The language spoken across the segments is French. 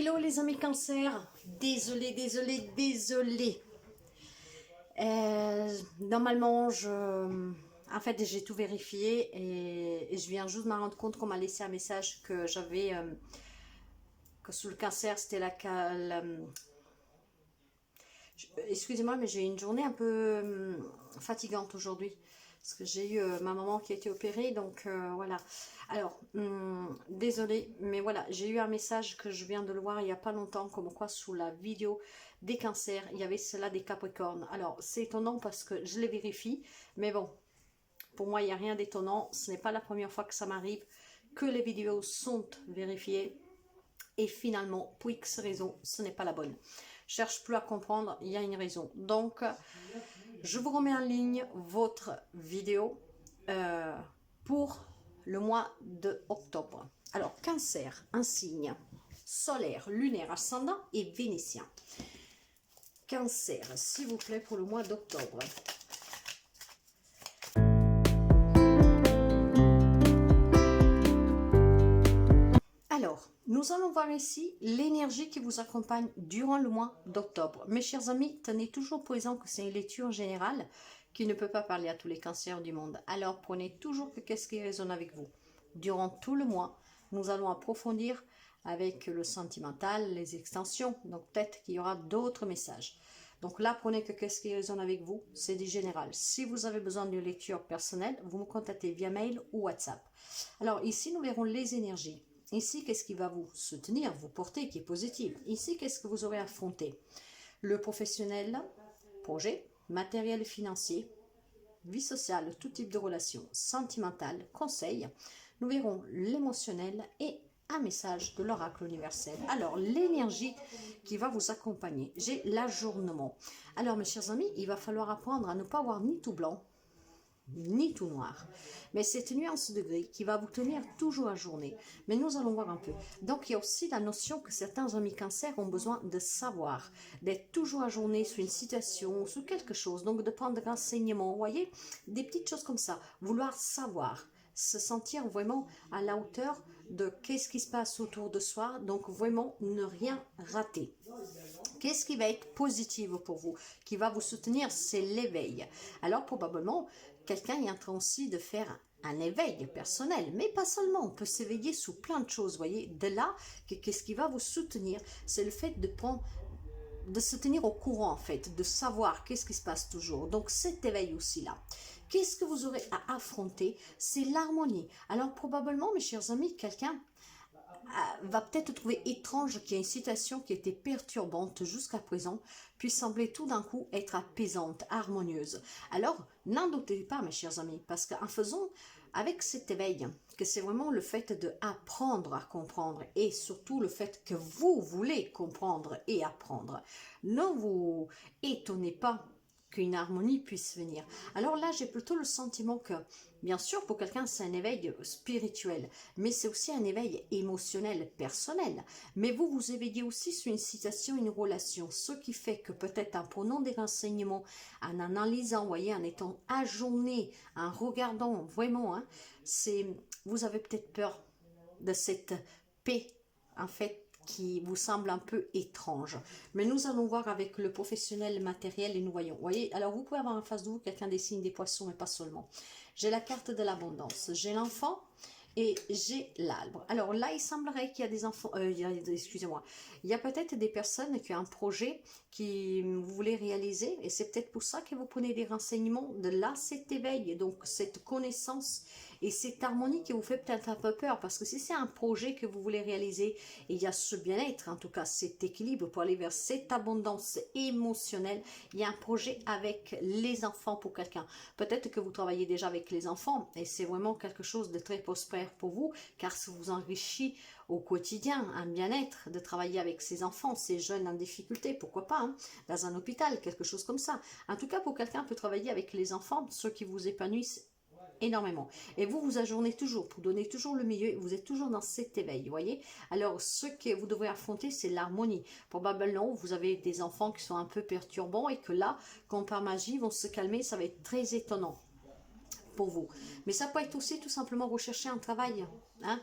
Hello les amis cancer, désolé. Normalement, en fait, j'ai tout vérifié et je viens juste de me rendre compte qu'on m'a laissé un message que j'avais, que sous le cancer, c'était excusez-moi, mais j'ai une journée un peu fatigante aujourd'hui. Parce que j'ai eu ma maman qui a été opérée, donc voilà. Alors, désolée, mais voilà, j'ai eu un message que je viens de le voir il n'y a pas longtemps, comme quoi sous la vidéo des cancers, il y avait cela des capricornes. Alors, c'est étonnant parce que je les vérifie, mais bon, pour moi, il n'y a rien d'étonnant. Ce n'est pas la première fois que ça m'arrive que les vidéos sont vérifiées. Et finalement, pour X raison, ce n'est pas la bonne. Je cherche plus à comprendre, il y a une raison. Donc, je vous remets en ligne votre vidéo pour le mois de octobre. Alors, cancer, un signe solaire, lunaire, ascendant et vénitien. Cancer, s'il vous plaît, pour le mois d'octobre. Alors, nous allons voir ici l'énergie qui vous accompagne durant le mois d'octobre. Mes chers amis, tenez toujours présent que c'est une lecture générale qui ne peut pas parler à tous les cancers du monde. Alors, prenez toujours que qu'est-ce qui résonne avec vous. Durant tout le mois, nous allons approfondir avec le sentimental, les extensions. Donc, peut-être qu'il y aura d'autres messages. Donc là, prenez que qu'est-ce qui résonne avec vous, c'est du général. Si vous avez besoin d'une lecture personnelle, vous me contactez via mail ou WhatsApp. Alors ici, nous verrons les énergies. Ici, qu'est-ce qui va vous soutenir, vous porter, qui est positif. Ici, qu'est-ce que vous aurez affronté? Le professionnel, projet, matériel et financier, vie sociale, tout type de relation, sentimentale, conseil. Nous verrons l'émotionnel et un message de l'oracle universel. Alors, l'énergie qui va vous accompagner. J'ai l'ajournement. Alors, mes chers amis, il va falloir apprendre à ne pas avoir ni tout blanc, ni tout noir, mais cette nuance de gris qui va vous tenir toujours à journée. Mais nous allons voir un peu. Donc il y a aussi la notion que certains amis cancer ont besoin de savoir, d'être toujours à journée sur une situation, sur quelque chose, donc de prendre des renseignements, vous voyez, des petites choses comme ça, vouloir savoir, se sentir vraiment à la hauteur de qu'est-ce qui se passe autour de soi, donc vraiment ne rien rater. Qu'est-ce qui va être positif pour vous, qui va vous soutenir, c'est l'éveil. Alors probablement, quelqu'un est en train aussi de faire un éveil personnel, mais pas seulement, on peut s'éveiller sous plein de choses, voyez. De là, qu'est-ce qui va vous soutenir, c'est le fait de se tenir au courant en fait, de savoir qu'est-ce qui se passe toujours. Donc cet éveil aussi là. Qu'est-ce que vous aurez à affronter? C'est l'harmonie. Alors probablement, mes chers amis, quelqu'un va peut-être trouver étrange qu'il y ait une situation qui était perturbante jusqu'à présent puisse sembler tout d'un coup être apaisante, harmonieuse. Alors, n'en doutez pas, mes chers amis, parce qu'en faisant avec cet éveil, que c'est vraiment le fait d'apprendre à comprendre et surtout le fait que vous voulez comprendre et apprendre. Ne vous étonnez pas qu'une harmonie puisse venir. Alors là, j'ai plutôt le sentiment que, bien sûr, pour quelqu'un, c'est un éveil spirituel, mais c'est aussi un éveil émotionnel, personnel. Mais vous, vous éveillez aussi sur une situation, une relation, ce qui fait que peut-être en prenant des renseignements, en analysant, voyez, en étant ajourné, en regardant vraiment, hein, vous avez peut-être peur de cette paix, en fait, qui vous semble un peu étrange. Mais nous allons voir avec le professionnel matériel et nous voyons. Vous voyez, alors vous pouvez avoir en face de vous quelqu'un des signes des poissons, mais pas seulement. J'ai la carte de l'abondance, j'ai l'enfant et j'ai l'arbre. Alors là, il semblerait qu'il y a des enfants, excusez-moi, il y a peut-être des personnes qui ont un projet qui vous voulez réaliser et c'est peut-être pour ça que vous prenez des renseignements de là, cet éveil, donc cette connaissance et cette harmonie qui vous fait peut-être un peu peur parce que si c'est un projet que vous voulez réaliser, il y a ce bien-être, en tout cas cet équilibre pour aller vers cette abondance émotionnelle, il y a un projet avec les enfants pour quelqu'un. Peut-être que vous travaillez déjà avec les enfants et c'est vraiment quelque chose de très prospère pour vous car ça vous enrichit au quotidien, un bien-être de travailler avec ces enfants, ces jeunes en difficulté, pourquoi pas, hein, dans un hôpital, quelque chose comme ça. En tout cas, pour quelqu'un peut travailler avec les enfants, ceux qui vous épanouissent énormément. Et vous, vous ajournez toujours, pour donner toujours le milieu, vous êtes toujours dans cet éveil, vous voyez. Alors, ce que vous devrez affronter, c'est l'harmonie. Probablement, vous avez des enfants qui sont un peu perturbants et que là, comme par magie, vont se calmer, ça va être très étonnant. pour vous. Mais ça peut être aussi tout simplement rechercher un travail, hein,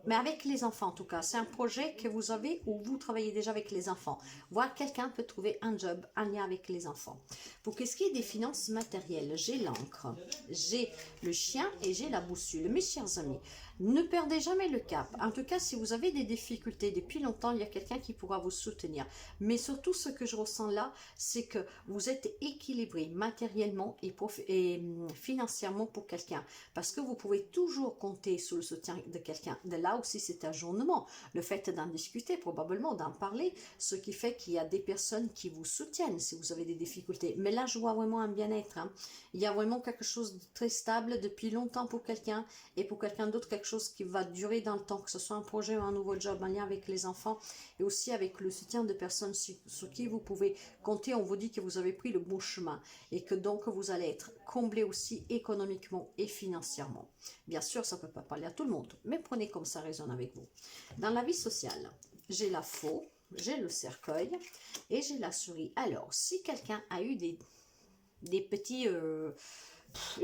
mais avec les enfants en tout cas. C'est un projet que vous avez où vous travaillez déjà avec les enfants. Voir quelqu'un peut trouver un job en lien avec les enfants. Pour ce qui est des finances matérielles, j'ai l'encre, j'ai le chien et j'ai la boussole. Mes chers amis, ne perdez jamais le cap. En tout cas, si vous avez des difficultés depuis longtemps, il y a quelqu'un qui pourra vous soutenir. Mais surtout, ce que je ressens là, c'est que vous êtes équilibré matériellement et financièrement pour quelqu'un. Parce que vous pouvez toujours compter sur le soutien de quelqu'un. De là aussi, c'est un journement. Le fait d'en discuter, probablement d'en parler, ce qui fait qu'il y a des personnes qui vous soutiennent si vous avez des difficultés. Mais là, je vois vraiment un bien-être, hein. Il y a vraiment quelque chose de très stable depuis longtemps pour quelqu'un et pour quelqu'un d'autre, quelque chose qui va durer dans le temps, que ce soit un projet ou un nouveau job en lien avec les enfants et aussi avec le soutien de personnes sur qui vous pouvez compter. On vous dit que vous avez pris le bon chemin et que donc vous allez être comblé aussi économiquement et financièrement. Bien sûr, ça ne peut pas parler à tout le monde, mais prenez comme ça résonne avec vous. Dans la vie sociale, j'ai la faux, j'ai le cercueil et j'ai la souris. Alors, si quelqu'un a eu des petits...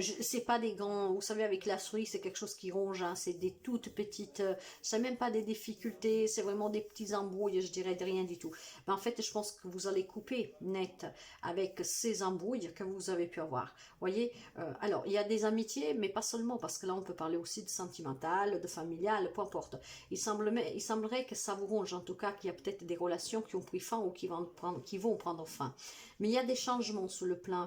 c'est pas des grands, vous savez, avec la souris c'est quelque chose qui ronge, hein, c'est des toutes petites, c'est même pas des difficultés, c'est vraiment des petits embrouilles, je dirais de rien du tout. Mais en fait, je pense que vous allez couper net avec ces embrouilles que vous avez pu avoir. Voyez, alors il y a des amitiés, mais pas seulement, parce que là on peut parler aussi de sentimental, de familial, peu importe. Il semblerait que ça vous ronge, en tout cas qu'il y a peut-être des relations qui ont pris fin ou qui vont prendre fin. Mais il y a des changements sur le plan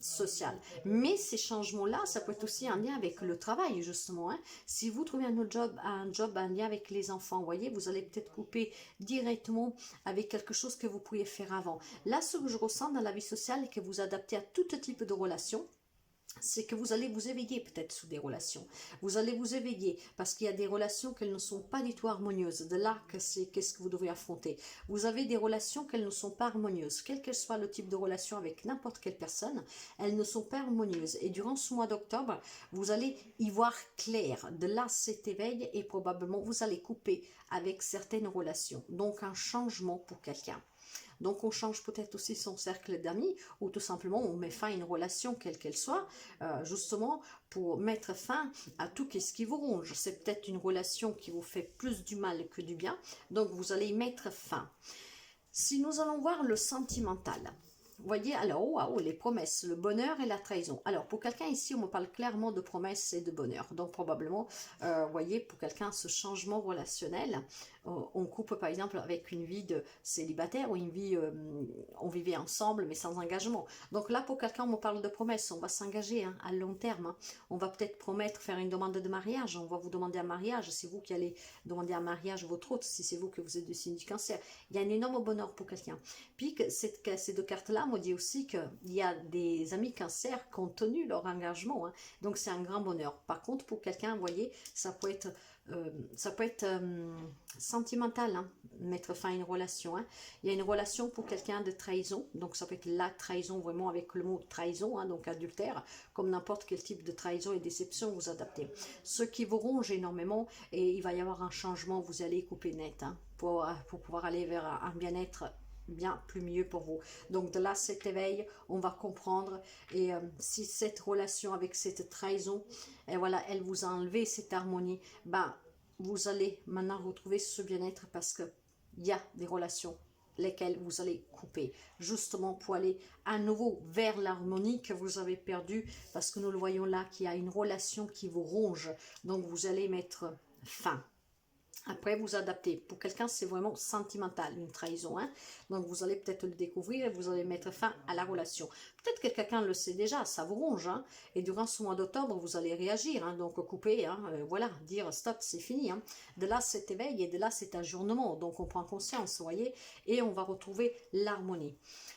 social. Mais ces changements-là, ça peut être aussi en lien avec le travail, justement, hein. Si vous trouvez un job en lien avec les enfants, vous voyez, vous allez peut-être couper directement avec quelque chose que vous pouviez faire avant. Là, ce que je ressens dans la vie sociale et que vous adaptez à tout type de relations, c'est que vous allez vous éveiller peut-être sous des relations. Vous allez vous éveiller parce qu'il y a des relations qu'elles ne sont pas du tout harmonieuses. De là, qu'est-ce que vous devez affronter. Vous avez des relations qu'elles ne sont pas harmonieuses. Quel que soit le type de relation avec n'importe quelle personne, elles ne sont pas harmonieuses. Et durant ce mois d'octobre, vous allez y voir clair. De là, cet éveil et probablement vous allez couper avec certaines relations. Donc, un changement pour quelqu'un. Donc on change peut-être aussi son cercle d'amis ou tout simplement on met fin à une relation quelle qu'elle soit, justement pour mettre fin à tout ce qui vous ronge. C'est peut-être une relation qui vous fait plus du mal que du bien, donc vous allez y mettre fin. Si nous allons voir le sentimental, voyez, alors, waouh, les promesses, le bonheur et la trahison. Alors, pour quelqu'un ici, on me parle clairement de promesses et de bonheur. Donc, probablement, voyez, pour quelqu'un, ce changement relationnel, on coupe, par exemple, avec une vie de célibataire ou une vie, on vivait ensemble, mais sans engagement. Donc là, pour quelqu'un, on me parle de promesses. On va s'engager, hein, à long terme, hein. On va peut-être promettre faire une demande de mariage. On va vous demander un mariage. C'est vous qui allez demander un mariage votre autre, si c'est vous que vous êtes du signe du cancer. Il y a un énorme bonheur pour quelqu'un. Puis, ces deux cartes-là me dit aussi qu'il y a des amis cancer qui ont tenu leur engagement, hein. Donc, c'est un grand bonheur. Par contre, pour quelqu'un, vous voyez, ça peut être sentimental, hein, mettre fin à une relation, hein. Il y a une relation pour quelqu'un de trahison, donc ça peut être la trahison vraiment avec le mot trahison, hein, donc adultère, comme n'importe quel type de trahison et déception, vous adaptez. Ce qui vous ronge énormément et il va y avoir un changement, vous allez couper net, hein, pour pouvoir aller vers un bien-être bien plus mieux pour vous. Donc de là, cet éveil, on va comprendre et si cette relation avec cette trahison, et voilà, elle vous a enlevé cette harmonie, ben vous allez maintenant retrouver ce bien-être parce que il y a des relations lesquelles vous allez couper, justement pour aller à nouveau vers l'harmonie que vous avez perdue, parce que nous le voyons là, qu'il y a une relation qui vous ronge, donc vous allez mettre fin. Après, vous adaptez. Pour quelqu'un, c'est vraiment sentimental, une trahison, hein. Donc, vous allez peut-être le découvrir et vous allez mettre fin à la relation. Peut-être que quelqu'un le sait déjà, ça vous ronge, hein. Et durant ce mois d'octobre, vous allez réagir, hein. Donc, couper, hein, voilà, dire stop, c'est fini, hein. De là, cet éveil et de là, cet ajournement. Donc, on prend conscience, vous voyez, et on va retrouver l'harmonie.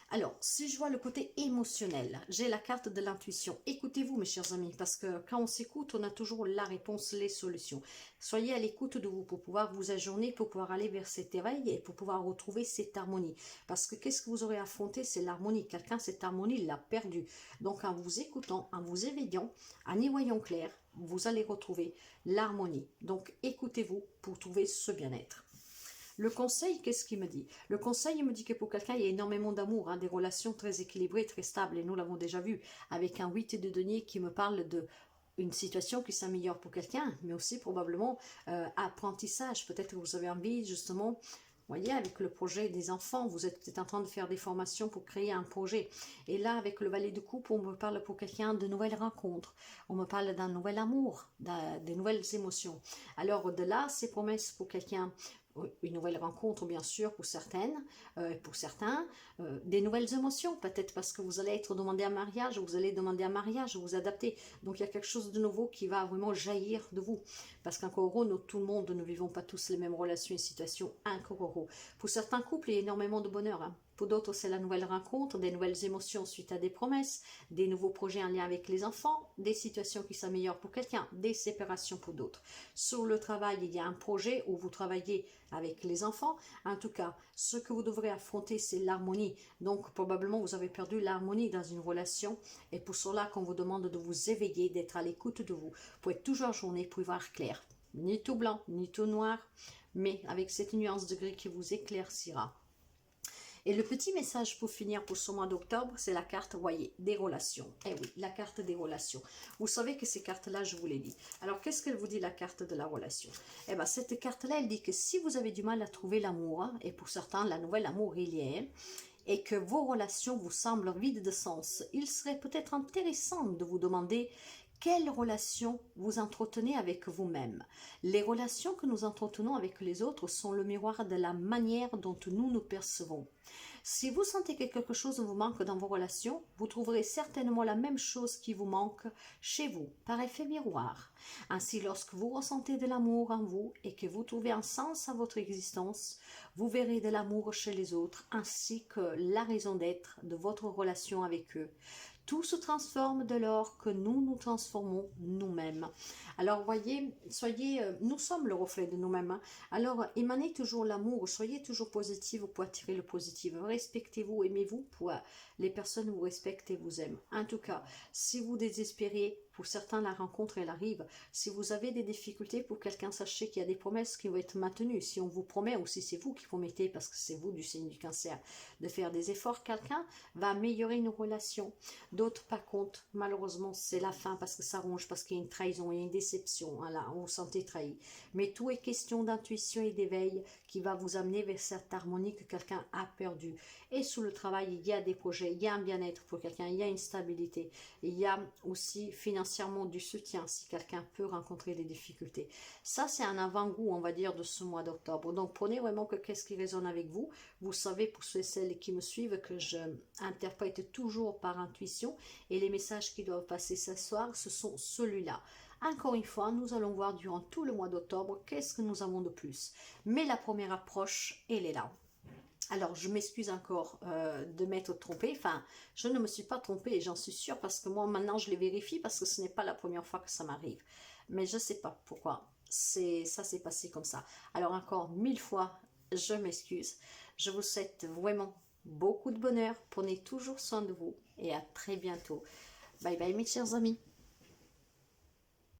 Alors, si je vois le côté émotionnel, j'ai la carte de l'intuition. Écoutez-vous, mes chers amis, parce que quand on s'écoute, on a toujours la réponse, les solutions. Soyez à l'écoute de vous pour pouvoir vous ajourner, pour pouvoir aller vers cet éveil et pour pouvoir retrouver cette harmonie. Parce que qu'est-ce que vous aurez affronté? C'est l'harmonie. Quelqu'un, cette harmonie, l'a perdue. Donc, en vous écoutant, en vous éveillant, en y voyant clair, vous allez retrouver l'harmonie. Donc, écoutez-vous pour trouver ce bien-être. Le conseil, qu'est-ce qu'il me dit? Le conseil, il me dit que pour quelqu'un, il y a énormément d'amour, hein, des relations très équilibrées, très stables, et nous l'avons déjà vu, avec un 8 de denier qui me parle de une situation qui s'améliore pour quelqu'un, mais aussi probablement apprentissage. Peut-être que vous avez envie justement, vous voyez, avec le projet des enfants, vous êtes peut-être en train de faire des formations pour créer un projet. Et là, avec le valet de coupe, on me parle pour quelqu'un de nouvelles rencontres. On me parle d'un nouvel amour, des nouvelles émotions. Alors, au-delà, ces promesses pour quelqu'un, une nouvelle rencontre bien sûr pour certaines, pour certains, des nouvelles émotions, peut-être parce que vous allez être demandé un mariage, vous allez demander un mariage, vous adapter. Donc il y a quelque chose de nouveau qui va vraiment jaillir de vous. Parce qu'encore nous, tout le monde, ne vivons pas tous les mêmes relations et situations, encore. Pour certains couples, il y a énormément de bonheur, hein. Pour d'autres, c'est la nouvelle rencontre, des nouvelles émotions suite à des promesses, des nouveaux projets en lien avec les enfants, des situations qui s'améliorent pour quelqu'un, des séparations pour d'autres. Sur le travail, il y a un projet où vous travaillez avec les enfants. En tout cas, ce que vous devrez affronter, c'est l'harmonie. Donc, probablement, vous avez perdu l'harmonie dans une relation. Et pour cela, qu'on vous demande de vous éveiller, d'être à l'écoute de vous, pour être toujours journée, pour y voir clair. Ni tout blanc, ni tout noir, mais avec cette nuance de gris qui vous éclaircira. Et le petit message pour finir pour ce mois d'octobre, c'est la carte, voyez, des relations. Eh oui, la carte des relations. Vous savez que ces cartes-là, je vous les dis. Alors, qu'est-ce qu'elle vous dit, la carte de la relation? Eh bien, cette carte-là, elle dit que si vous avez du mal à trouver l'amour, hein, et pour certains, la nouvelle amour, il y est, et que vos relations vous semblent vides de sens, il serait peut-être intéressant de vous demander quelles relations vous entretenez avec vous-même. Les relations que nous entretenons avec les autres sont le miroir de la manière dont nous nous percevons. Si vous sentez que quelque chose vous manque dans vos relations, vous trouverez certainement la même chose qui vous manque chez vous, par effet miroir. Ainsi, lorsque vous ressentez de l'amour en vous et que vous trouvez un sens à votre existence, vous verrez de l'amour chez les autres ainsi que la raison d'être de votre relation avec eux. Tout se transforme dès lors que nous nous transformons nous-mêmes. Alors voyez, nous sommes le reflet de nous-mêmes. Hein. Alors émanez toujours l'amour, soyez toujours positif pour attirer le positif. Respectez-vous, aimez-vous pour les personnes vous respectent et vous aiment. En tout cas, si vous désespérez, pour certains la rencontre elle arrive. Si vous avez des difficultés pour quelqu'un, sachez qu'il y a des promesses qui vont être maintenues. Si on vous promet ou si c'est vous qui promettez, parce que c'est vous du signe du cancer, de faire des efforts, quelqu'un va améliorer nos relations. D'autres, par contre, malheureusement, c'est la fin parce que ça ronge, parce qu'il y a une trahison, il y a une déception. Voilà, on vous sentez trahi. Mais tout est question d'intuition et d'éveil qui va vous amener vers cette harmonie que quelqu'un a perdue. Et sous le travail, il y a des projets, il y a un bien-être pour quelqu'un, il y a une stabilité. Il y a aussi financièrement du soutien si quelqu'un peut rencontrer des difficultés. Ça, c'est un avant-goût, on va dire, de ce mois d'octobre. Donc, prenez vraiment que qu'est-ce qui résonne avec vous. Vous savez, pour ceux et celles qui me suivent, que je interprète toujours par intuition et les messages qui doivent passer ce soir, ce sont ceux-là. Encore une fois, nous allons voir durant tout le mois d'octobre qu'est-ce que nous avons de plus. Mais la première approche, elle est là. Alors, je m'excuse encore de m'être trompée. Enfin, je ne me suis pas trompée, j'en suis sûre, parce que moi, maintenant, je les vérifie, parce que ce n'est pas la première fois que ça m'arrive. Mais je ne sais pas pourquoi ça s'est passé comme ça. Alors, encore 1000 fois, je m'excuse. Je vous souhaite vraiment beaucoup de bonheur. Prenez toujours soin de vous et à très bientôt. Bye bye, mes chers amis.